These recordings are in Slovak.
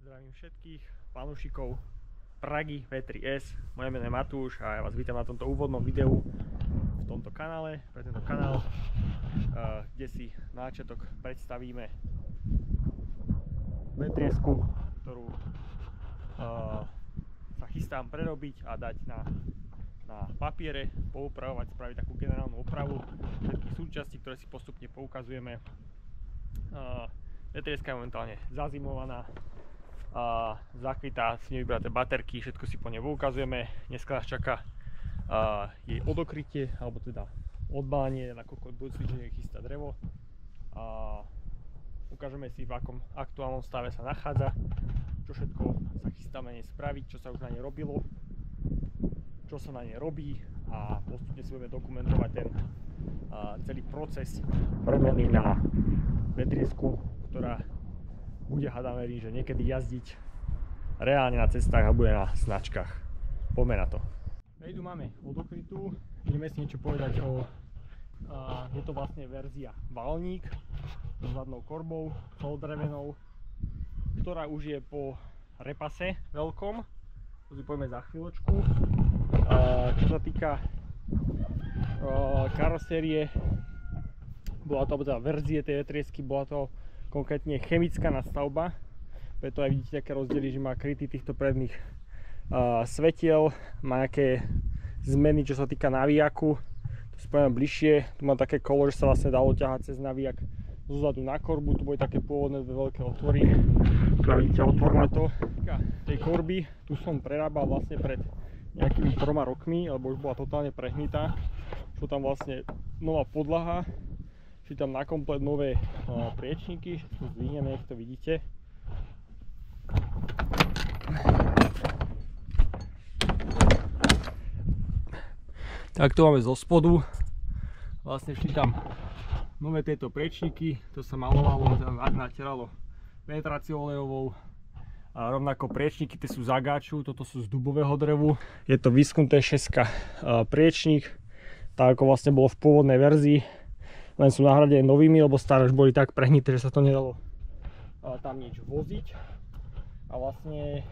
Zdravím všetkých fanúšikov Pragy V3S. Moje meno je Matúš a ja vás vítam na tomto úvodnom videu v tomto kanále, pre tento kanál, kde si na začiatok predstavíme V3S-ku, ktorú sa chystám prerobiť a dať na papiere, poupravovať, spraviť takú generálnu opravu všetkých súčastí, ktoré si postupne poukazujeme. V3S-ka je momentálne zazimovaná a zakrytá, si nevybraté baterky, všetko si po nej poukazujeme. Dneska nás čaká jej odokrytie, alebo teda odbalenie, nakoľko budúci deň chystá drevo. Ukážeme si, v akom aktuálnom stave sa nachádza, čo všetko sa chystáme nej spraviť, čo sa už na nej robilo, čo sa na nej robí, a postupne si budeme dokumentovať ten celý proces premeny na V3S-ku, ktorá bude, hádam, verím, že niekedy jazdiť reálne na cestách a bude na značkách. Poďme na to. Tu máme odokrytú, ideme si niečo povedať o... je to vlastne verzia valník so zadnou korbou, celoddrevenou, ktorá už je po repase veľkom. To si povieme za chvíľočku. Čo sa týka karosérie, bola to teda verzie tej V3S-ky, bola to konkrétne chemická nastavba, preto aj vidíte také rozdiely, že má kryty týchto predných svetiel, má nejaké zmeny, čo sa týka navijaku. To si poviem bližšie, tu má také kolo, že sa vlastne dalo ťahať cez navijak zozadu na korbu, tu boli také pôvodné dve veľké otvory, vidíte, otvorné to. Tej korby, tu som prerábal vlastne pred nejakými 3 rokmi, lebo už bola totálne prehnitá. Šlo tam vlastne nová podlaha, šli tam na komplet nové priečníky, všetko zdvihneme, jak to vidíte. Tak to máme zo spodu, vlastne šli tam nové tieto priečníky, to sa malovalo, natieralo penetráciou olejovou. A rovnako priečníky, tie sú z agáču, toto sú z dubového drevu. Je to vyschnuté 6 priečník, tak ako vlastne bolo v pôvodnej verzii, len sú nahradené novými, lebo staré už boli tak prehnité, že sa to nedalo tam nič voziť. A vlastne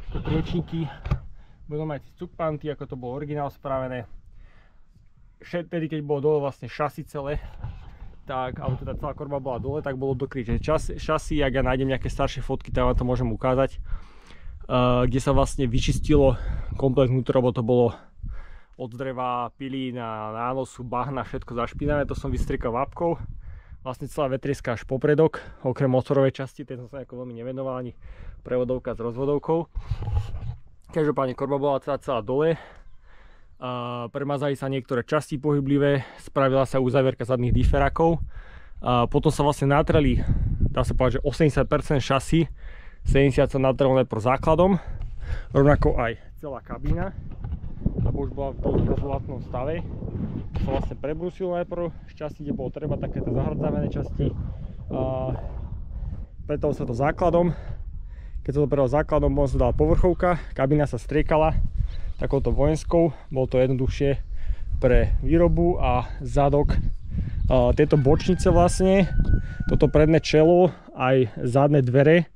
priečníky budú mať cukpanty, ako to bolo originál spravené. Vtedy, keď bolo dole vlastne šasi celé, tak, alebo teda celá korba bola dole, tak bolo dokryté šasi. Ak ja nájdem nejaké staršie fotky, tak vám to môžem ukázať, kde sa vlastne vyčistilo komplet vnútro, lebo to bolo od dreva, pilín a nánosu, bahna, všetko zašpinavé. To som vystriekal vápkou. Vlastne celá V3S-ka až popredok, okrem motorovej časti, tej som sa nejako veľmi nevenoval, ani prevodovka s rozvodovkou. Každopádne korba bola celá dole. Premazali sa niektoré časti pohyblivé, spravila sa uzávierka zadných diferákov. Potom sa vlastne natreli, dá sa povedať, že 80% šasy, 70% sa natrelo najprv základom, rovnako aj celá kabína, lebo už bola v dosť zlatnom stave. Sa vlastne prebrusilo najprv z časti, kde bolo treba, takéto zahrdzavené časti. Pretalo sa to základom. Keď sa to pretalo základom, potom sa dala povrchovka, kabína sa striekala takouto vojenskou, bolo to jednoduchšie pre výrobu. A zadok, tieto bočnice vlastne, toto predné čelo, aj zadné dvere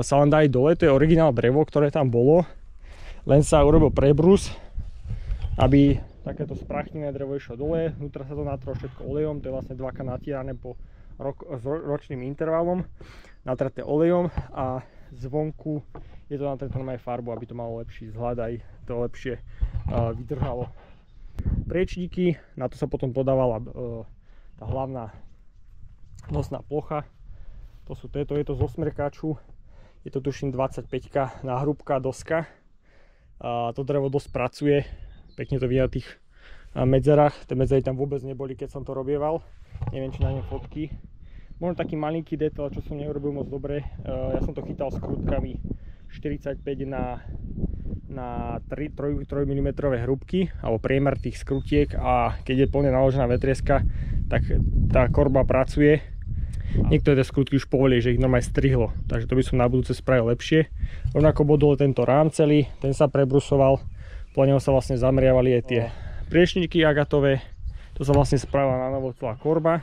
sa len dali dole, to je originál drevo, ktoré tam bolo, len sa urobil prebrus, aby takéto sprachnené drevo išlo dole, vnútra sa to natrelo všetko olejom, to je vlastne dvakrát natierané po ročným intervalom, natraté olejom, a zvonku je to natraté aj farbu, aby to malo lepší vzhľad, aj to lepšie vydržalo. Priečníky, na to sa potom podávala tá hlavná nosná plocha, to sú tieto, je to zo smrkáču, je to tuším 25 náhrubká doska. To drevo dosť pracuje, pekne to vidieť na tých medzerách, tie medzery tam vôbec neboli, keď som to robieval, neviem, či na ne fotky. Možno taký malinký detail, čo som neurobil moc dobre, ja som to chytal skrutkami 45 na 3 mm hrúbky, alebo priemer tých skrutiek, a keď je plne naložená V3S-ka, tak tá korba pracuje. Niektoré tie skrutky už povolili, že ich normálne strihlo, takže to by som na budúce spravil lepšie. Rovnako bol dole tento rám celý, ten sa prebrusoval, po neho sa vlastne zameriavali aj tie priečníky agatové, to sa vlastne spravila na novo celá korba.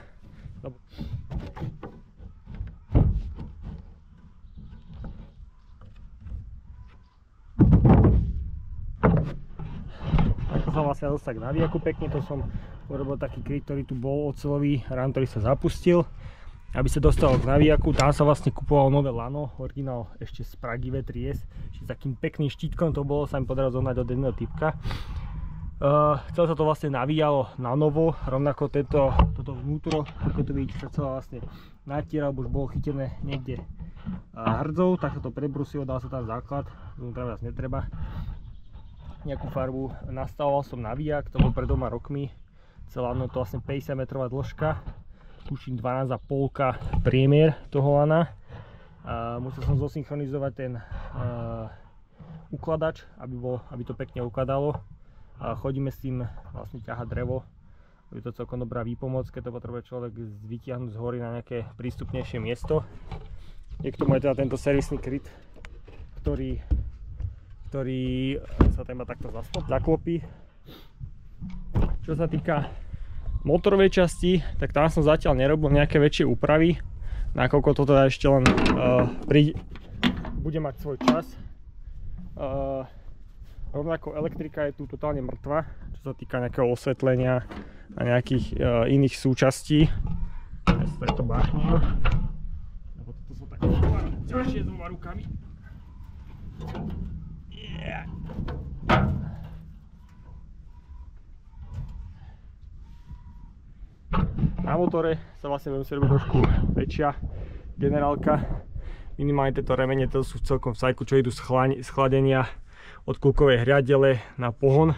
vlastne dostať k navijaku pekne. To som urobil taký kryt, ktorý tu bol, oceľový rám, ktorý sa zapustil. Aby sa dostalo k navijaku, tam sa vlastne kupovalo nové lano, originál ešte z Pragy V3S, čiže s takým pekným štítkom to bolo, sa mi podarilo zohnať od jedného typka. Celé sa to vlastne navíjalo na novo, rovnako toto vnútro, ako to vidíte, sa celé vlastne natieral, už bolo chytené niekde hrdzou, tak sa to prebrusilo, dal sa tam základ, vnútra viac netreba. Nejakú farbu nastavoval som navíjak, to bol pred 2 rokmi, celá to vlastne 50 metrová dĺžka, tuším 12,5 priemer toho lana. Musel som zosynchronizovať ten ukladač, aby to pekne ukladalo. Chodíme s tým vlastne ťahať drevo. Je to celkom dobrá výpomoc, keď to potrebuje človek vytiahnuť z hory na nejaké prístupnejšie miesto. Je k tomu aj teda tento servisný kryt, ktorý sa tam takto zaklopí. Čo sa týka motorovej časti, tak tam som zatiaľ nerobil nejaké väčšie úpravy, nakoľko to teda ešte len bude mať svoj čas. Rovnako elektrika je tu totálne mŕtva, čo sa týka nejakého osvetlenia a nejakých iných súčastí. Ja sa takto báchnem. Lebo toto sú také ťažšie s 2 rukami. Yeah. Na motore sa vlastne musí robiť trošku väčšia generálka. Minimálne tieto remene to sú celkom v sajku, čo idú z chladenia od kulkovej hriadele na pohon.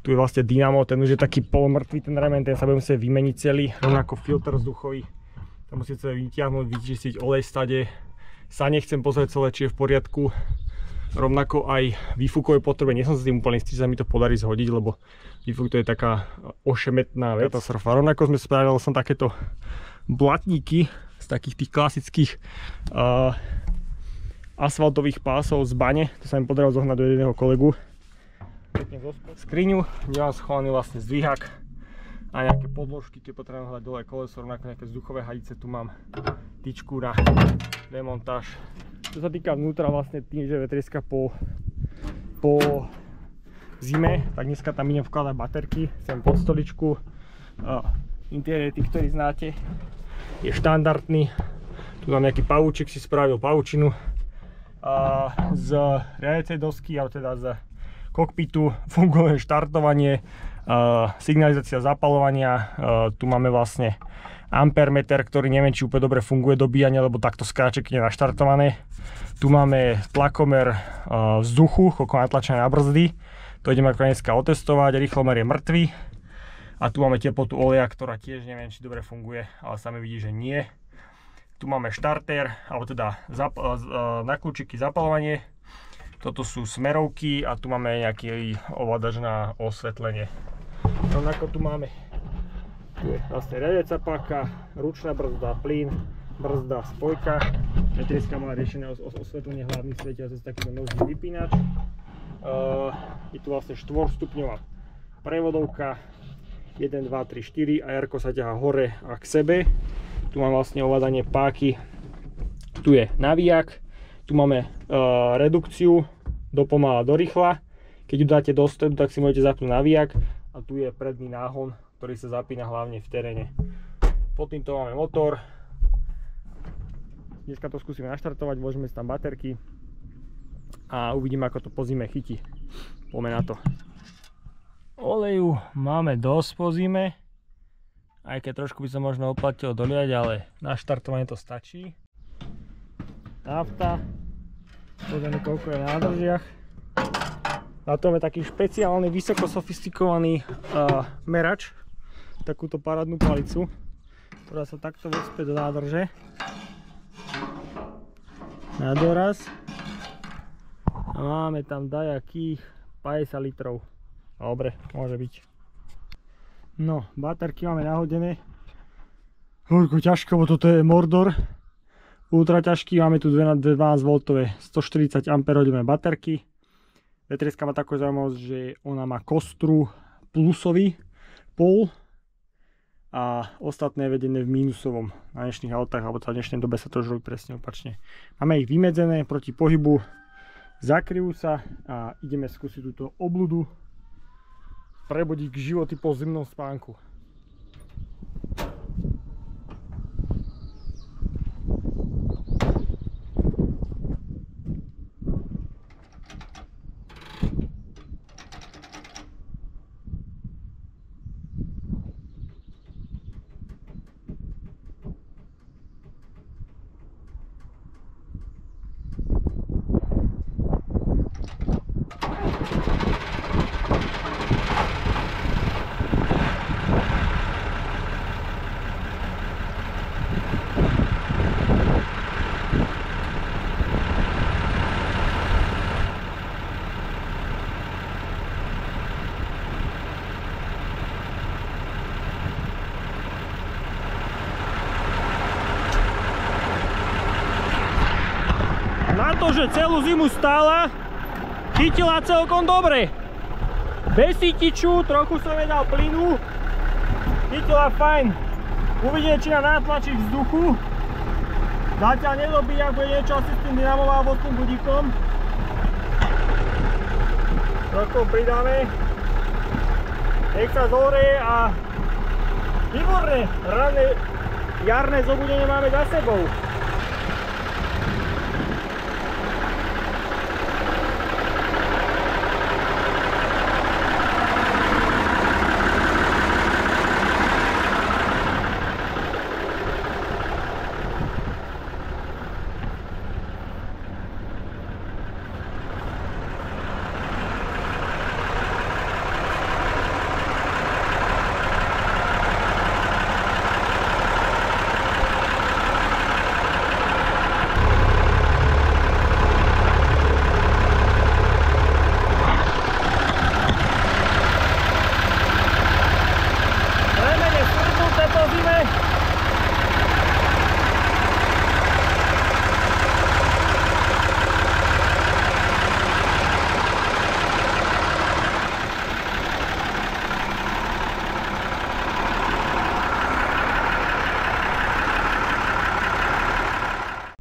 Tu je vlastne dynamo, ten už je taký polomrtvý ten remen, ten sa bude musieť vymeniť celý. Rovnako filter vzduchový, tam musíte vytiahnuť, vyčistiť olej stade. Sa nechcem pozrieť celé, či je v poriadku. Rovnako aj výfukové potrebe, nie som sa tým úplne istý, že sa mi to podarí zhodiť, lebo výfuk to je taká ošemetná vec. Rovnako sme spravili som takéto blatníky z takých tých klasických asfaltových pásov z bane, to sa mi podarilo zohnať do jedného kolegu. Skriňu, kde mám schovaný vlastne zdvihák a nejaké podložky, keď potrebujem hľadať dole koleso, rovnako nejaké vzduchové hadice, tu mám tyčku na demontáž. Čo sa týka vnútra, vlastne tým, že V3 po zime, tak dneska tam idem vkladať baterky, sem pod stoličku. Interiér, tí, ktorí znáte, je štandardný. Tu mám nejaký pavúčik, si spravil pavučinu. Z riadecej dosky, ale teda z kokpitu funguje štartovanie, signalizácia zapaľovania. Tu máme vlastne ampermeter, ktorý neviem, či úplne dobre funguje dobíjanie, lebo takto skáče, keď je naštartované. Tu máme tlakomer vzduchu, koľko natlačené na brzdy. To ideme dneska otestovať, rýchlomer je mŕtvý. A tu máme teplotu oleja, ktorá tiež neviem, či dobre funguje, ale sa mi vidí, že nie. Tu máme štartér, alebo teda na kľúčiky zapaľovanie. Toto sú smerovky a tu máme nejaký ovládač na osvetlenie. Rovnako tu máme, tu je vlastne riadiaca páka, ručná brzda, plyn, brzda, spojka. V3 má riešené osvetlenie hlavných svetiel cez takýto nožný vypínač. Je tu vlastne 4-stupňová prevodovka, 1, 2, 3, 4 a R-ko sa ťahá hore a k sebe. Tu máme vlastne ovládanie páky, tu je navíjak, tu máme redukciu do pomála do rýchla. Keď ju dáte do stredu, tak si môžete zapnúť navíjak a tu je predný náhon, ktorý sa zapína hlavne v teréne. Pod týmto máme motor. Dneska to skúsime naštartovať, vložíme si tam baterky a uvidíme, ako to po zime chytí. Poďme na to. Oleju máme dosť po zime. Aj keď trošku by sa možno oplatilo doliať, ale na štartovanie to stačí. Nafta. Pozrieme, koľko je na nádržiach. Na tom je taký špeciálny, vysoko sofistikovaný merač. Takúto parádnu palicu, ktorá sa takto vospe do nádrže. Na doraz. A máme tam dajakých 50 litrov. Dobre, môže byť. No, baterky máme nahodené. Horko ťažko, bo toto je Mordor. Ultra ťažký, máme tu 12V 140 Ah baterky. V3 má takú zaujímavosť, že ona má kostru plusový pól a ostatné je vedené v mínusovom na dnešných autách, alebo v dnešnej dobe sa to už robí presne opačne. Máme ich vymedzené proti pohybu, zakryjú sa a ideme skúsiť túto obludu prebudiť k životy po zimnom spánku. Na to, že celú zimu stála, chytila celkom dobre. Bez sytiču, trochu som jej dal plynu, chytila fajn. Uvidíme, či nám natlačí vzduchu. Zatiaľ nedobíja, bude niečo asi s tým dynamom alebo s tým budíkom. Trochu pridáme. Nech sa zohreje a výborné, ranné jarné zobudenie máme za sebou.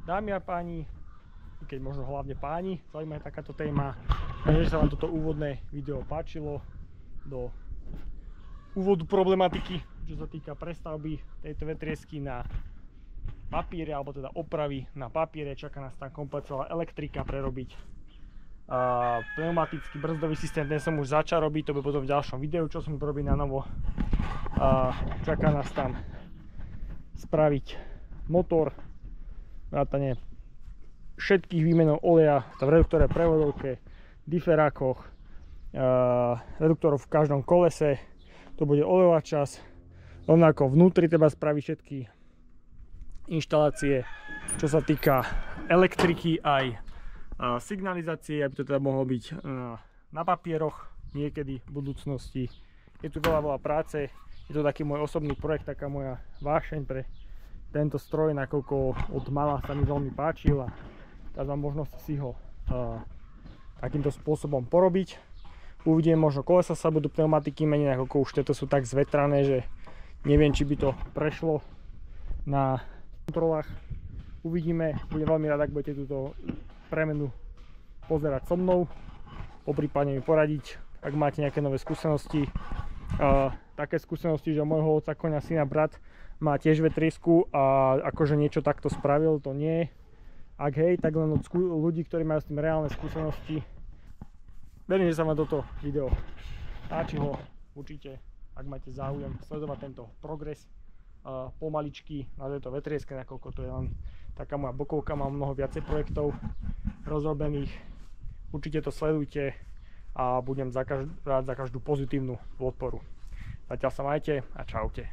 Dámy a páni, keď možno hlavne páni, zaujímavá je takáto téma. Verím, že sa vám toto úvodné video páčilo do úvodu problematiky, čo sa týka prestavby tejto vetriesky na papiere, alebo teda opravy na papiere. Čaká nás tam komplet celá elektrika prerobiť. Pneumatický brzdový systém, ten som už začal robiť, to bude potom v ďalšom videu, čo som robí na novo. Čaká nás tam spraviť motor, vrátane všetkých výmenov oleja v reduktore, prevodovke, diferákoch, reduktorov v každom kolese. To bude olejová časť. Rovnako vnútri treba spraviť všetky inštalácie, čo sa týka elektriky aj signalizácie, aby to teda mohlo byť na papieroch niekedy v budúcnosti. Je tu veľa práce, je to taký môj osobný projekt, taká moja vášeň pre tento stroj, nakoľko od mala sa mi veľmi páčil a teraz mám možnosť si ho takýmto spôsobom porobiť. Uvidíme, možno kolesa sa budú pneumatiky meniť, nakoľko už tieto sú tak zvetrané, že neviem, či by to prešlo na kontrolách. Uvidíme, budem veľmi rád, ak budete túto premenu pozerať so mnou, poprípadne mi poradiť, ak máte nejaké nové skúsenosti. Také skúsenosti, že môjho otca, koňa, syna, brat má tiež vetriesku a akože niečo takto spravil, to nie. Ak hej, tak len od ľudí, ktorí majú s tým reálne skúsenosti. Verím, že sa vám toto video páčilo. Určite, ak máte záujem sledovať tento progres pomaličky na tejto vetrieske, nakoľko to je len taká moja bokovka, mám mnoho viacej projektov rozrobených. Určite to sledujte a budem rád za každú pozitívnu podporu. Zatiaľ sa majte a čaute.